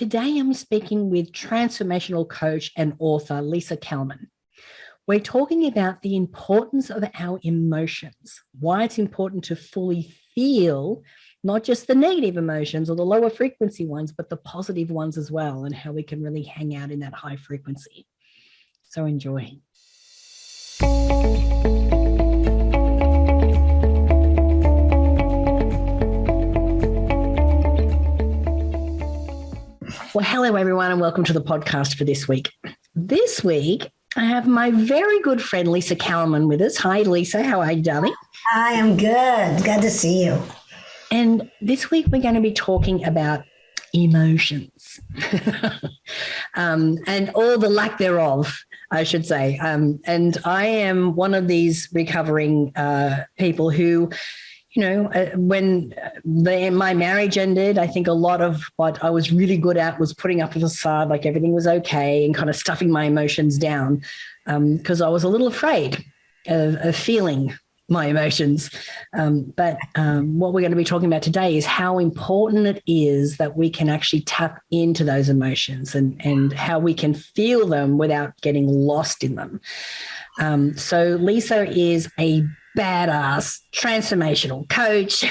Today I'm speaking with transformational coach and author Lisa Kalmin. We're talking about the importance of our emotions, why it's important to fully feel not just the negative emotions or the lower frequency ones, but the positive ones as well, and how we can really hang out in that high frequency. So enjoy. Well, hello, everyone, and welcome to the podcast for this week. This week, I have my very good friend, Lisa Kalmin, with us. Hi, Lisa. How are you, darling? I am good. Glad to see you. And this week, we're going to be talking about emotions and all the lack thereof, I should say. And I am one of these recovering people who, when my marriage ended, I think a lot of what I was really good at was putting up a facade like everything was okay and kind of stuffing my emotions down because I was a little afraid of feeling my emotions. But what we're going to be talking about today is how important it is that we can actually tap into those emotions and how we can feel them without getting lost in them. So Lisa is a badass transformational coach.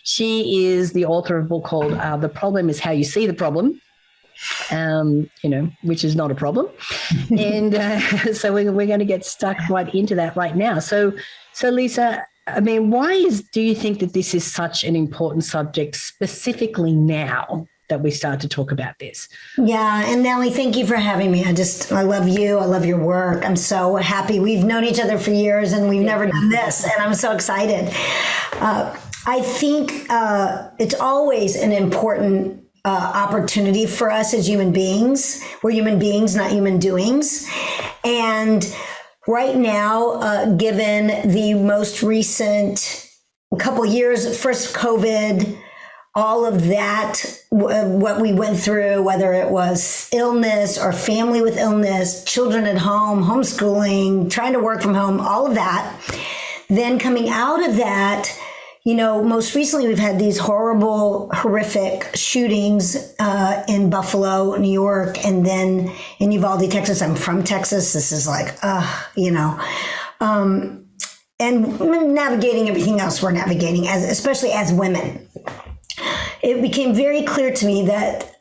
She is the author of a book called The Problem is How You See the Problem, which is not a problem. And so we're going to get stuck right into that right now. So Lisa, I mean, do you think that this is such an important subject specifically now that we start to talk about this? Yeah. And Natalie, thank you for having me. I love you. I love your work. I'm so happy. We've known each other for years and we've never done this. And I'm so excited. I think it's always an important opportunity for us as human beings. We're human beings, not human doings. And right now, given the most recent couple years, first COVID, all of that, what we went through, whether it was illness or family with illness, children at home, homeschooling, trying to work from home, all of that. Then coming out of that, most recently we've had these horrific shootings in Buffalo, New York, and then in Uvalde, Texas. I'm from Texas. This is like, and navigating everything else we're navigating, especially as women. It became very clear to me that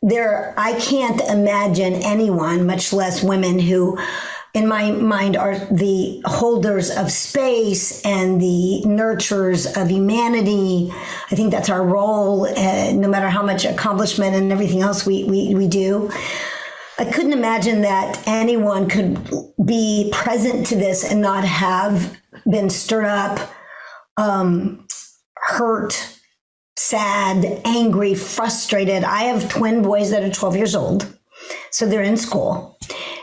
I can't imagine anyone, much less women, who in my mind are the holders of space and the nurturers of humanity. I think that's our role, no matter how much accomplishment and everything else we do. I couldn't imagine that anyone could be present to this and not have been stirred up, hurt, sad, angry, frustrated. I have twin boys that are 12 years old, so they're in school.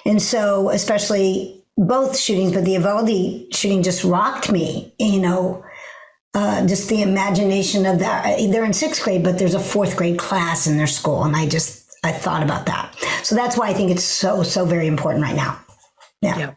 And so especially both shootings, but the Uvalde shooting just rocked me, just the imagination of that. They're in sixth grade, but there's a fourth grade class in their school. And I thought about that. So that's why I think it's so, so very important right now. Yeah.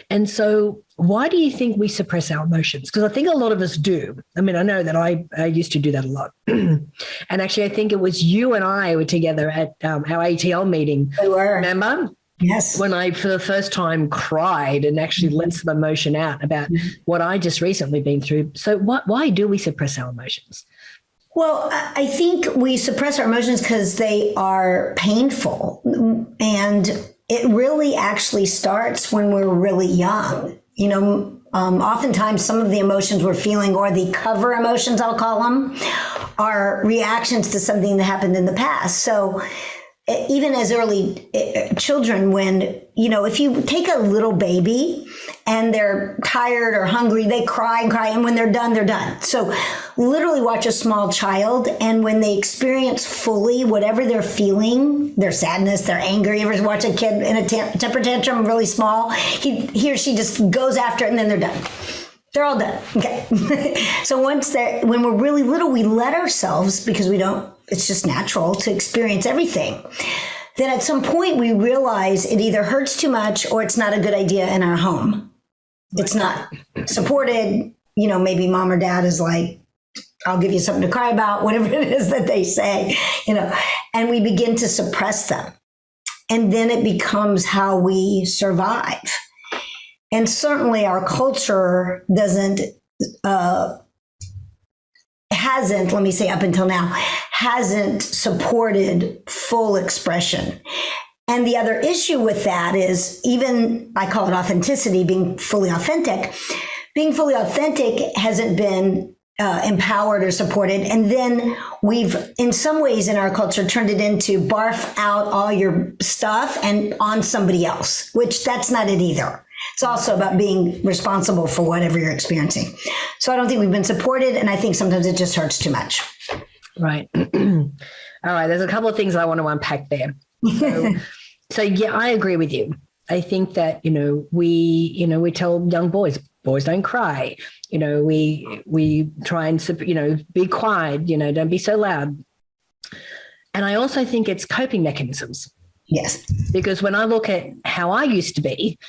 And so why do you think we suppress our emotions? Because I think a lot of us do. I mean, I know that I used to do that a lot. And actually, I think it was you and I were together at our ATL meeting. We were. Remember? Yes. When I, for the first time, cried and actually let some emotion out about what I just recently been through. So why do we suppress our emotions? Well, I think we suppress our emotions because they are painful. And it really actually starts when we're really young. Oftentimes some of the emotions we're feeling, or the cover emotions, I'll call them, are reactions to something that happened in the past. So even as early children, when, if you take a little baby and they're tired or hungry, they cry and cry. And when they're done, they're done. So literally watch a small child. And when they experience fully whatever they're feeling, their sadness, their anger, you ever watch a kid in a temper tantrum, really small, he or she just goes after it and then they're done. They're all done. Okay. So when we're really little, we let ourselves, because it's just natural to experience everything. Then at some point we realize it either hurts too much or it's not a good idea in our home. It's not supported. Maybe mom or dad is like, I'll give you something to cry about, whatever it is that they say, and we begin to suppress them. And then it becomes how we survive. And certainly our culture hasn't, let me say up until now, hasn't supported full expression. And the other issue with that is, even, I call it authenticity, being fully authentic hasn't been empowered or supported. And then we've, in some ways in our culture, turned it into barf out all your stuff and on somebody else, which that's not it either. It's also about being responsible for whatever you're experiencing. So I don't think we've been supported, and I think sometimes it just hurts too much. Right. All right. There's a couple of things I want to unpack there. So yeah, I agree with you. I think that, we tell young boys don't cry. We try and, be quiet, don't be so loud. And I also think it's coping mechanisms. Yes. Because when I look at how I used to be,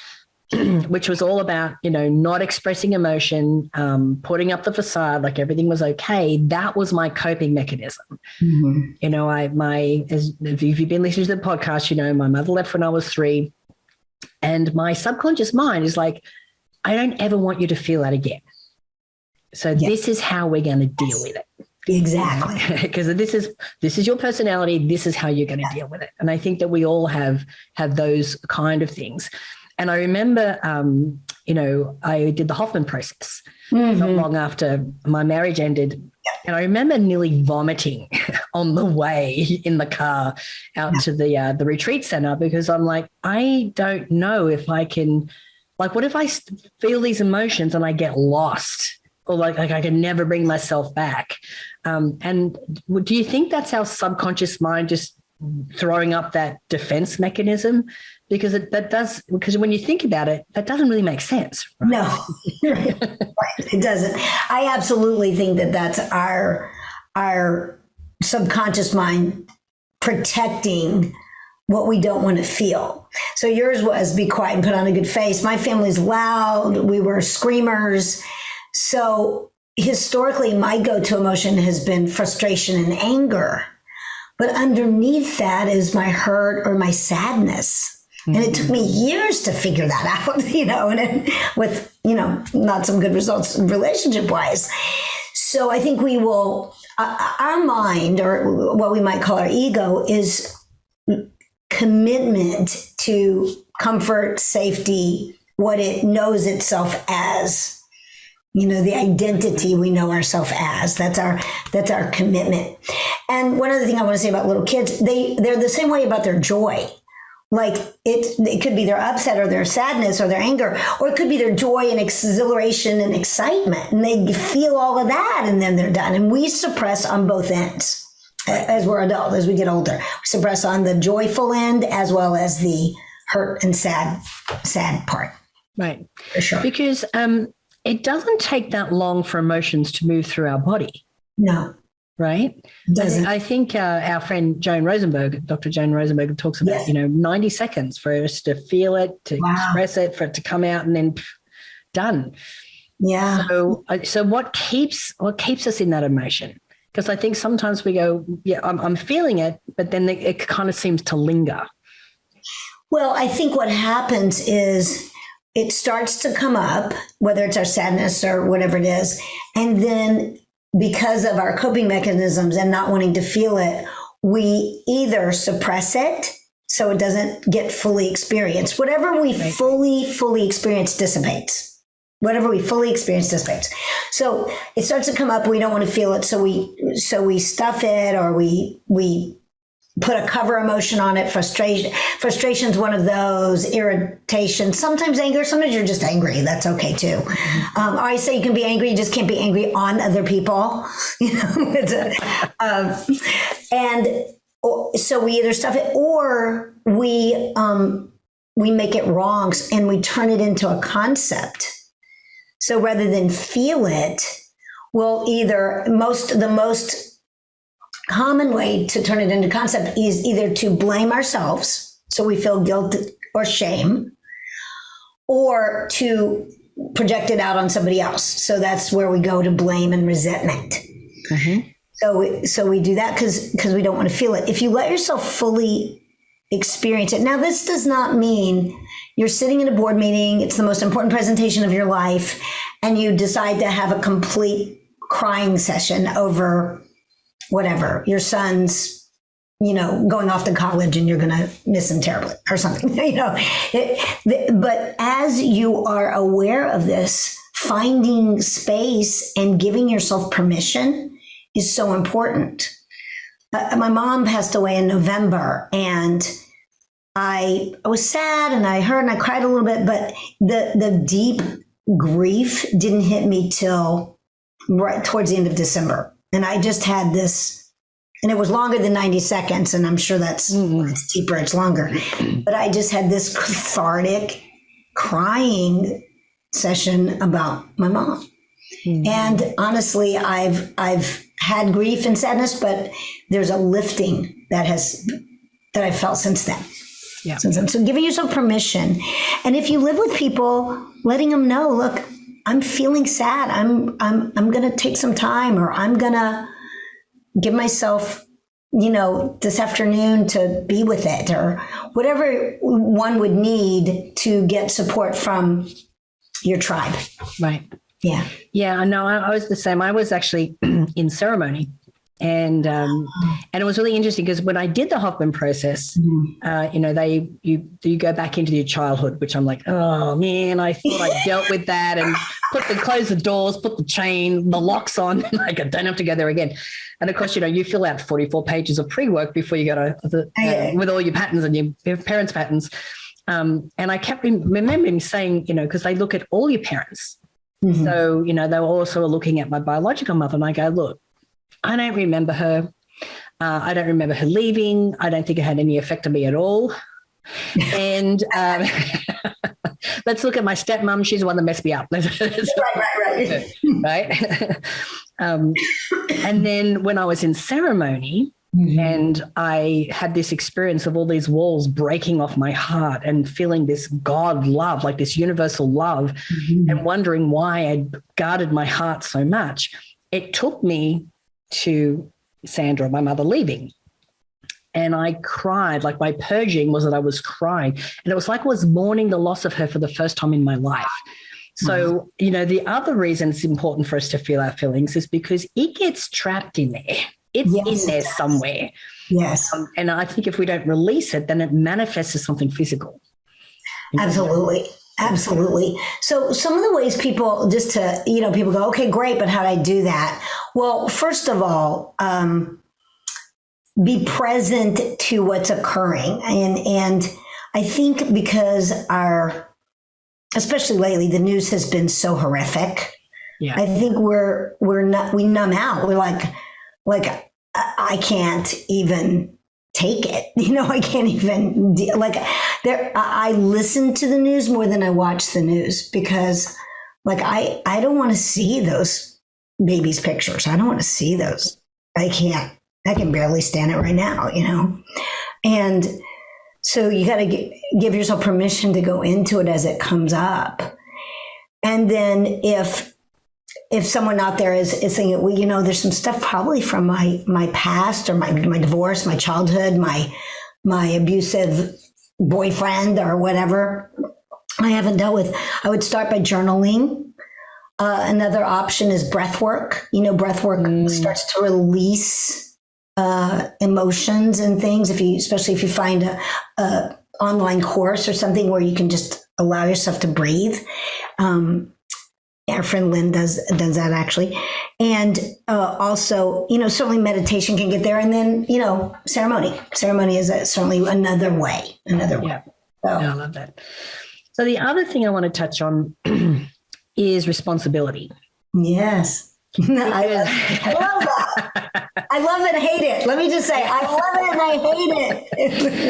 which was all about, not expressing emotion, putting up the facade like everything was okay. That was my coping mechanism. Mm-hmm. If you've been listening to the podcast, my mother left when I was 3, and my subconscious mind is like, I don't ever want you to feel that again. So This is how we're going to deal with it. Exactly. Because this is your personality. This is how you're going to deal with it. And I think that we all have those kind of things. And I remember, I did the Hoffman process not long after my marriage ended. And I remember nearly vomiting on the way in the car out to the retreat center, because I'm like, I don't know if I can, like, what if I feel these emotions and I get lost, or like I can never bring myself back? And do you think that's our subconscious mind just throwing up that defense mechanism? Because because when you think about it, that doesn't really make sense. Right? No, right. It doesn't. I absolutely think that that's our subconscious mind protecting what we don't want to feel. So yours was be quiet and put on a good face. My family's loud. We were screamers. So historically, my go-to emotion has been frustration and anger. But underneath that is my hurt or my sadness. And it took me years to figure that out, and with, not some good results relationship wise. So I think we will, our mind, or what we might call our ego, is commitment to comfort, safety, what it knows itself as. The identity we know ourselves as. That's our commitment. And one other thing I want to say about little kids, they're the same way about their joy. Like it could be their upset or their sadness or their anger, or it could be their joy and exhilaration and excitement. And they feel all of that and then they're done. And we suppress on both ends as we're adults, as we get older. We suppress on the joyful end as well as the hurt and sad part. Right. For sure. Because it doesn't take that long for emotions to move through our body. No. Right? Doesn't. I think our friend Joan Rosenberg, Dr. Joan Rosenberg, talks about, 90 seconds for us to feel it, to express it, for it to come out, and then done. Yeah. So what keeps us in that emotion? Because I think sometimes we go, I'm feeling it, but then it kind of seems to linger. Well, I think what happens is it starts to come up, whether it's our sadness or whatever it is, and then because of our coping mechanisms and not wanting to feel it, we either suppress it so it doesn't get fully experienced. Whatever we fully experience dissipates. Whatever we fully experience dissipates. So it starts to come up. We don't want to feel it, so we stuff it, or we put a cover emotion on it. Frustration's one of those. Irritation, sometimes anger, sometimes you're just angry. That's okay too. Or I say you can be angry, you just can't be angry on other people. So we either stuff it, or we make it wrong and we turn it into a concept. So rather than feel it, we'll the most common way to turn it into concept is either to blame ourselves, so we feel guilt or shame, or to project it out on somebody else. So that's where we go to blame and resentment. Mm-hmm. So we do that because we don't want to feel it. If you let yourself fully experience it. Now, this does not mean you're sitting in a board meeting. It's the most important presentation of your life. And you decide to have a complete crying session over whatever, your son's, going off to college and you're going to miss him terribly or something, but as you are aware of this, finding space and giving yourself permission is so important. My mom passed away in November, and I was sad and I hurt and I cried a little bit, but the deep grief didn't hit me till right towards the end of December. And I just had this, and it was longer than 90 seconds. And I'm sure it's deeper, it's longer. But I just had this cathartic crying session about my mom. Mm-hmm. And honestly, I've had grief and sadness, but there's a lifting that I felt since then. Yeah. So giving yourself permission. And if you live with people, letting them know, look, I'm feeling sad. I'm going to take some time, or I'm going to give myself, this afternoon to be with it, or whatever one would need to get support from your tribe. Right. Yeah. Yeah. I know. I was the same. I was actually in ceremony. And it was really interesting because when I did the Hoffman process, you go back into your childhood, which I'm like, oh man, I thought I dealt with that, and close the doors, put the chain, the locks on, like I don't have to go there again. And of course, you fill out 44 pages of pre-work before you go to with all your patterns and your parents' patterns. And I kept remembering saying, because they look at all your parents. Mm-hmm. So, they were also looking at my biological mother, and I go, look, I don't remember her. I don't remember her leaving. I don't think it had any effect on me at all. And let's look at my stepmom. She's the one that messed me up. Right. Right. And then when I was in ceremony, mm-hmm. and I had this experience of all these walls breaking off my heart and feeling this God love, like this universal love, mm-hmm. and wondering why I'd guarded my heart so much, it took me to Sandra, my mother, leaving. And I cried. Like my purging was that I was crying. And it was like I was mourning the loss of her for the first time in my life. So, the other reason it's important for us to feel our feelings is because it gets trapped in there. It's in there somewhere. Yes. And I think if we don't release it, then it manifests as something physical. Absolutely. Absolutely. So some of the ways people people go, okay, great, but how do I do that? Well, first of all, be present to what's occurring. And I think because especially lately, the news has been so horrific. Yeah. I think we numb out. We're like, I can't even take it. I can't even I listen to the news more than I watch the news because I don't want to see those babies' pictures. I don't want to see those. I can barely stand it right now, and so you got to give yourself permission to go into it as it comes up. And then if someone out there is thinking, well, there's some stuff probably from my past or my divorce, my childhood, my abusive boyfriend or whatever I haven't dealt with, I would start by journaling. Another option is breath work. Breath work starts to release emotions and things. Especially if you find a online course or something where you can just allow yourself to breathe. Our friend Lynn does that actually. And also, certainly meditation can get there. And then, ceremony. Ceremony is certainly another way. Yeah. So. I love that. So the other thing I want to touch on is responsibility. Yes. I love that. I love it. I hate it. Let me just say, I love it and I hate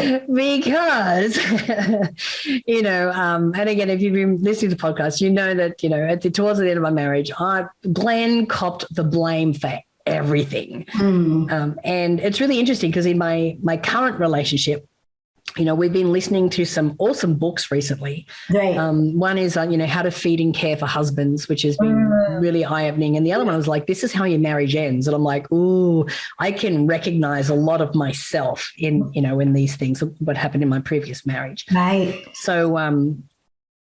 it. Because, and again, if you've been listening to the podcast, that, towards the end of my marriage, Glenn copped the blame for everything. And it's really interesting because in my current relationship, we've been listening to some awesome books recently. Right. One is, How to Feed and Care for Husbands, which has been really eye-opening. And the other one was like, This is How Your Marriage Ends. And I'm like, ooh, I can recognize a lot of myself in these things, what happened in my previous marriage. Right. So,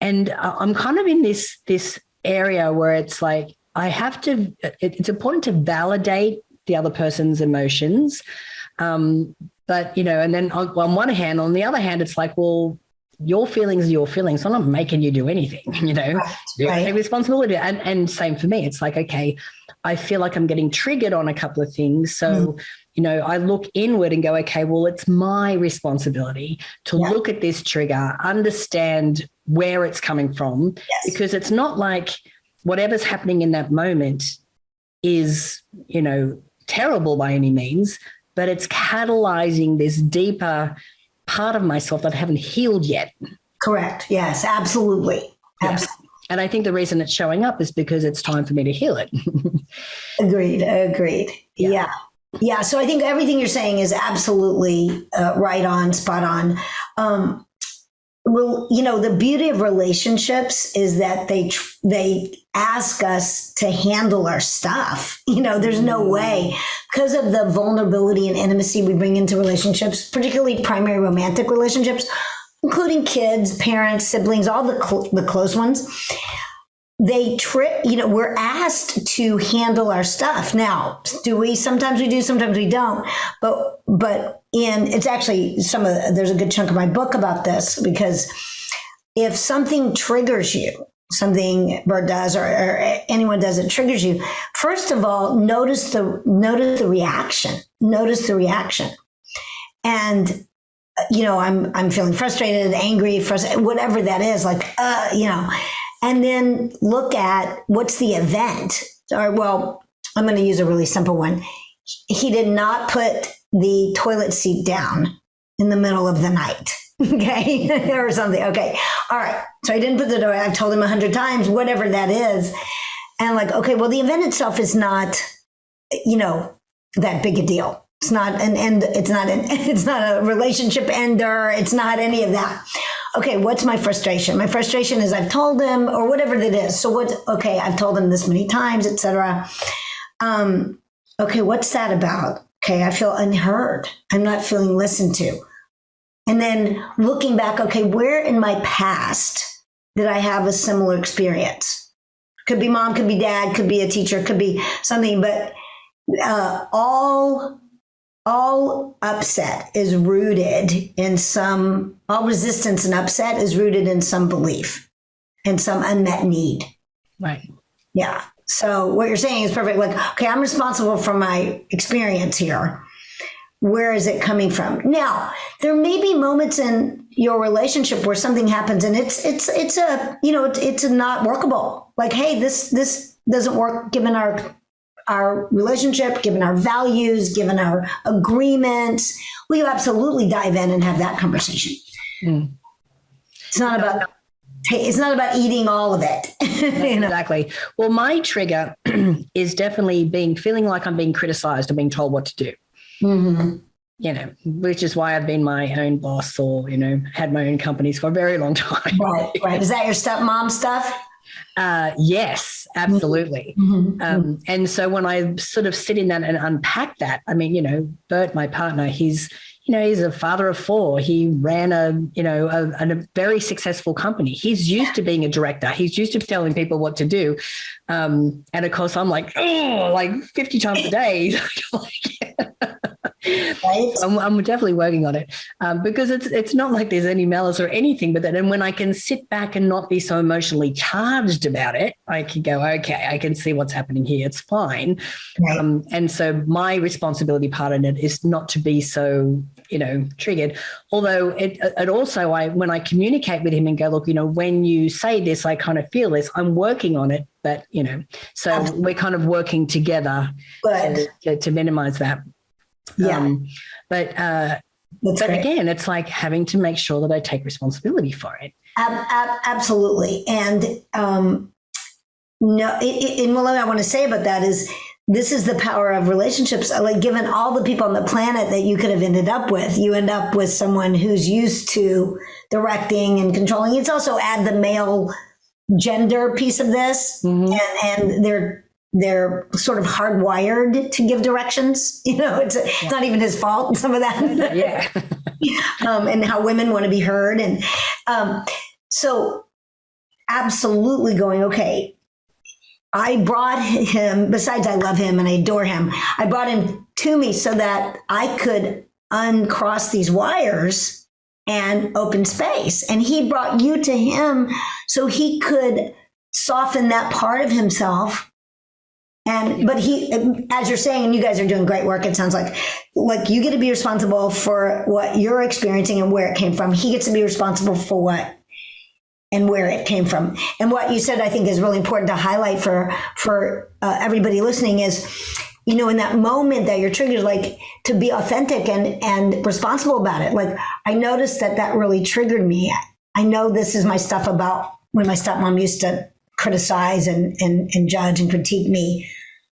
and I'm kind of in this area where it's like, it's important to validate the other person's emotions. But, and then on one hand, on the other hand, it's like, well, your feelings are your feelings. I'm not making you do anything, Right. Take responsibility. And same for me. It's like, okay, I feel like I'm getting triggered on a couple of things. So, I look inward and go, okay, well, it's my responsibility to look at this trigger, understand where it's coming from, because it's not like whatever's happening in that moment is, terrible by any means, but it's catalyzing this deeper part of myself that I haven't healed yet. Correct. Yes, absolutely. Yeah. Absolutely. And I think the reason it's showing up is because it's time for me to heal it. Agreed. Yeah. So I think everything you're saying is absolutely right on, spot on. Well, the beauty of relationships is that they ask us to handle our stuff. There's no way, because of the vulnerability and intimacy we bring into relationships, particularly primary romantic relationships, including kids, parents, siblings, all the close ones. We're asked to handle our stuff. Now, do we? Sometimes we do, sometimes we don't. But it's actually there's a good chunk of my book about this, because if something triggers you, something Bert does or anyone does that triggers you, first of all, notice the reaction. Notice the reaction. And I'm feeling frustrated, angry, whatever that is, and then look at what's the event. Or, well, I'm going to use a really simple one. He did not put the toilet seat down in the middle of the night. Okay. Or something. Okay. All right. So I didn't put the door. I've told him 100 times, whatever that is. And okay, well, the event itself is not, that big a deal. It's not an end. It's not a relationship ender. It's not any of that. Okay, what's my frustration? My frustration is I've told him, or whatever that is. So I've told him this many times, etc. Okay, what's that about? Okay, I feel unheard. I'm not feeling listened to. And then looking back, okay, where in my past did I have a similar experience? Could be mom, could be dad, could be a teacher, could be something, but all upset is rooted in all resistance and upset is rooted in some belief and some unmet need. Right. Yeah. So what you're saying is perfect. Okay, I'm responsible for my experience here. Where is it coming from? Now, there may be moments in your relationship where something happens and it's not workable. Hey, this doesn't work given our relationship, given our values, given our agreements. We absolutely dive in and have that conversation. Mm. It's not about eating all of it. Exactly. Well, my trigger is definitely feeling like I'm being criticized or being told what to do. Mm-hmm. Which is why I've been my own boss or, had my own companies for a very long time. Right. Is that your stepmom stuff? Yes, absolutely. Mm-hmm. And so when I sort of sit in that and unpack that, Bert, my partner, he's a father of 4. He ran a very successful company. He's used to being a director. He's used to telling people what to do. And of course I'm 50 times a day. Right. I'm definitely working on it because it's not like there's any malice or anything, but then when I can sit back and not be so emotionally charged about it, I can go, okay, I can see what's happening here. It's fine. Right. And so my responsibility part in it is not to be so, triggered. Although it also, when I communicate with him and go, look, when you say this, I kind of feel this, I'm working on it, but, so absolutely. We're kind of working together to minimize that. Yeah. But again, it's like having to make sure that I take responsibility for it. Absolutely. And what I want to say about that is this is the power of relationships. Like, given all the people on the planet that you could have ended up with, you end up with someone who's used to directing and controlling. It's also add the male gender piece of this, and they're sort of hardwired to give directions. It's not even his fault, some of that. Yeah. And how women want to be heard. And so absolutely going, okay, I brought him, besides I love him and I adore him, I brought him to me so that I could uncross these wires and open space. And he brought you to him so he could soften that part of himself. But he, as you're saying, and you guys are doing great work, it sounds like you get to be responsible for what you're experiencing and where it came from. He gets to be responsible for what and where it came from. And what you said, I think, is really important to highlight for everybody listening is, in that moment that you're triggered, like, to be authentic and responsible about it. Like, I noticed that really triggered me. I know this is my stuff about when my stepmom used to criticize and judge and critique me.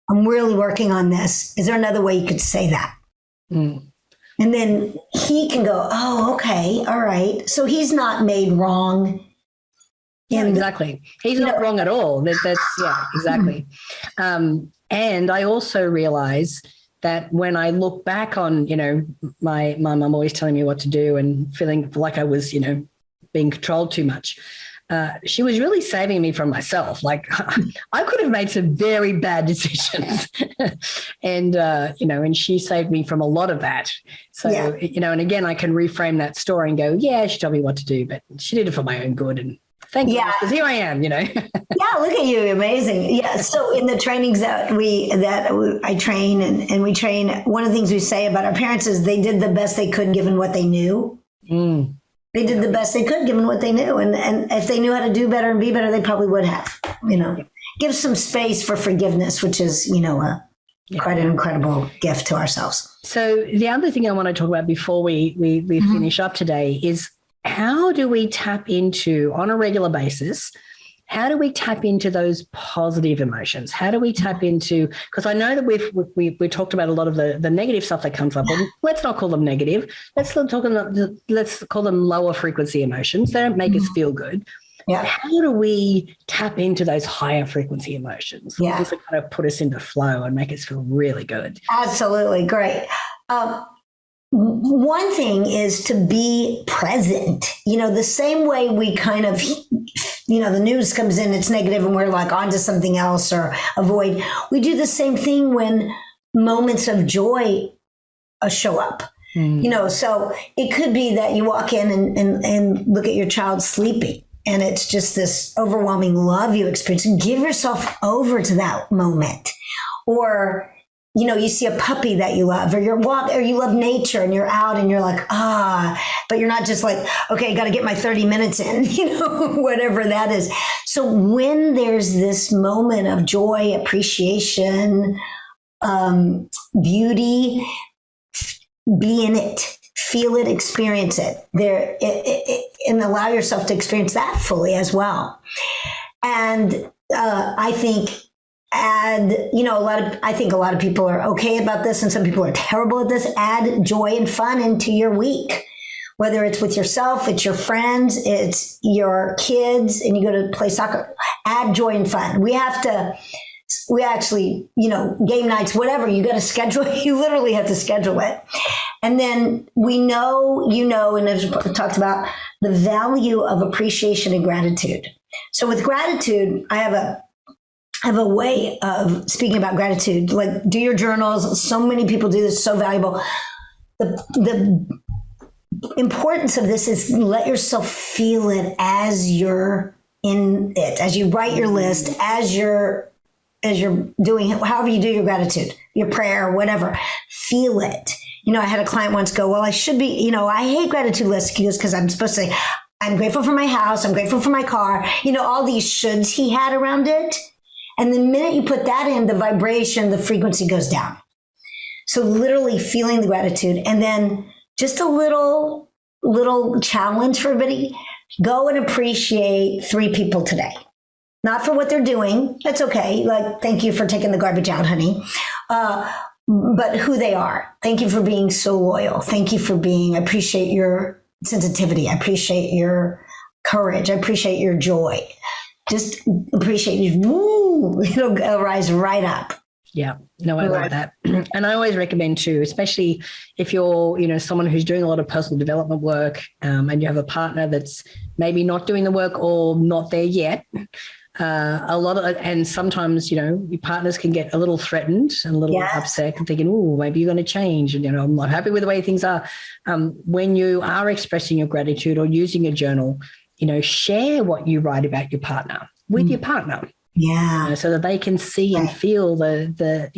I'm really working on this. Is there another way you could say that? And then he can go, oh, okay, all right. So he's not made wrong. Yeah, exactly. He's not wrong at all. That's exactly. And I also realize that when I look back on, my mum always telling me what to do and feeling like I was, being controlled too much. She was really saving me from myself. Like, I could have made some very bad decisions and she saved me from a lot of that. So, and again, I can reframe that story and go, yeah, she told me what to do, but she did it for my own good. And thank you, because here I am, Yeah, look at you. Amazing. Yeah. So in the trainings that I train and we train, one of the things we say about our parents is they did the best they could given what they knew. They did the best they could given what they knew. And if they knew how to do better and be better, they probably would have, Give some space for forgiveness, which is, quite an incredible gift to ourselves. So the other thing I want to talk about before we finish up today is, how do we tap into, on a regular basis, how do we tap into those positive emotions? How do we tap into, because I know that we talked about a lot of the negative stuff that comes up, and let's not call them negative. Let's call them lower frequency emotions. They don't make us feel good. Yeah. How do we tap into those higher frequency emotions? Yeah. Things that kind of put us into flow and make us feel really good. Absolutely. Great. One thing is to be present, the same way we kind of, the news comes in, it's negative and we're like on to something else or avoid. We do the same thing when moments of joy show up, so it could be that you walk in and look at your child sleeping and it's just this overwhelming love you experience. Give yourself over to that moment. Or you see a puppy that you love, or you love nature and you're out and you're like, but you're not just like, okay, got to get my 30 minutes in, whatever that is. So when there's this moment of joy, appreciation, beauty, be in it, feel it, experience it and allow yourself to experience that fully as well. And I think I think a lot of people are okay about this and some people are terrible at this. Add joy and fun into your week, whether it's with yourself, it's your friends, it's your kids, and you go to play soccer. Add joy and fun. We actually, game nights, whatever, you got to schedule it. You literally have to schedule it. And then we know, and as we talked about, the value of appreciation and gratitude. So with gratitude, I have a way of speaking about gratitude, like do your journals. So many people do this, so valuable. The importance of this is let yourself feel it as you're in it, as you write your list, as you're doing, however you do your gratitude, your prayer, whatever, feel it. I had a client once go, well, I should be, I hate gratitude lists. He goes, because I'm supposed to say, I'm grateful for my house. I'm grateful for my car. All these shoulds he had around it. And the minute you put that in, the vibration, the frequency goes down. So literally feeling the gratitude. And then just a little challenge for everybody. Go and appreciate 3 people today. not for what they're doing. That's okay. Like, thank you for taking the garbage out, honey. But who they are. Thank you for being so loyal. Thank you for I appreciate your sensitivity. I appreciate your courage. I appreciate your joy. Just appreciate you. Woo, it'll rise right up. Yeah, no, I love that. And I always recommend too, especially if you're, someone who's doing a lot of personal development work, and you have a partner that's maybe not doing the work or not there yet. And sometimes, your partners can get a little threatened and a little upset and thinking, oh, maybe you're going to change. And, I'm not happy with the way things are. When you are expressing your gratitude or using a journal, share what you write about your partner with your partner. Yeah. So that they can see and feel the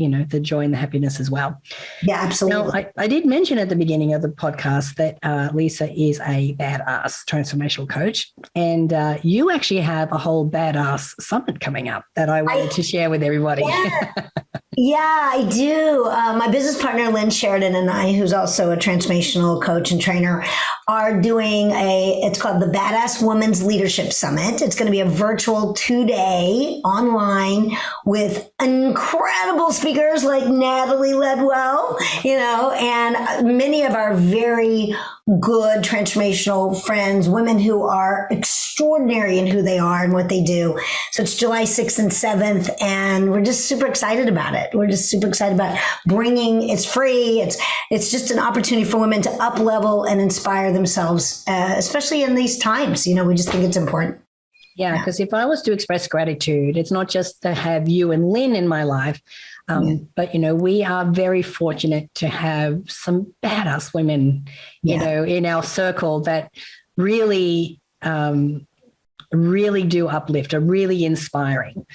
joy and the happiness as well. Yeah, absolutely. Now, I did mention at the beginning of the podcast that Lisa is a badass transformational coach, and you actually have a whole badass summit coming up that I wanted to share with everybody. Yeah. Yeah, I do. My business partner, Lynn Sheridan, and I, who's also a transformational coach and trainer, are doing it's called the Badass Women's Leadership Summit. It's going to be a virtual 2-day online with incredible speakers like Natalie Ledwell, and many of our very good transformational friends, women who are extraordinary in who they are and what they do. So it's July 6th and 7th, and we're just super excited about it. We're just super excited about it's free. It's just an opportunity for women to up level and inspire themselves, especially in these times. We just think it's important. Yeah, because if I was to express gratitude, it's not just to have you and Lynn in my life, but, we are very fortunate to have some badass women, in our circle that really, really do uplift, are really inspiring.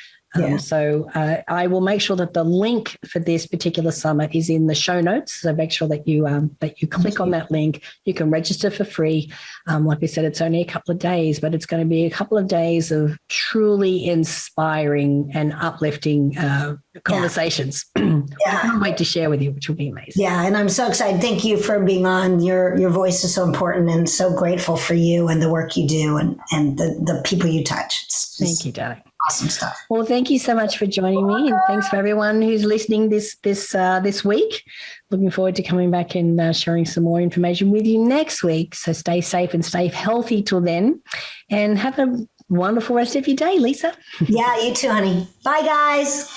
So I will make sure that the link for this particular summit is in the show notes. So make sure that you click on that link. You can register for free. Like we said, it's only a couple of days, but it's going to be a couple of days of truly inspiring and uplifting conversations. I can't wait to share with you, which will be amazing. Yeah, and I'm so excited. Thank you for being on. Your voice is so important, and so grateful for you and the work you do and the people you touch. Thank you, darling. Awesome stuff. Well, thank you so much for joining me, and thanks for everyone who's listening this week. Looking forward to coming back and sharing some more information with you next week. So stay safe and stay healthy till then, and have a wonderful rest of your day, Lisa. Yeah, you too, honey. Bye, guys.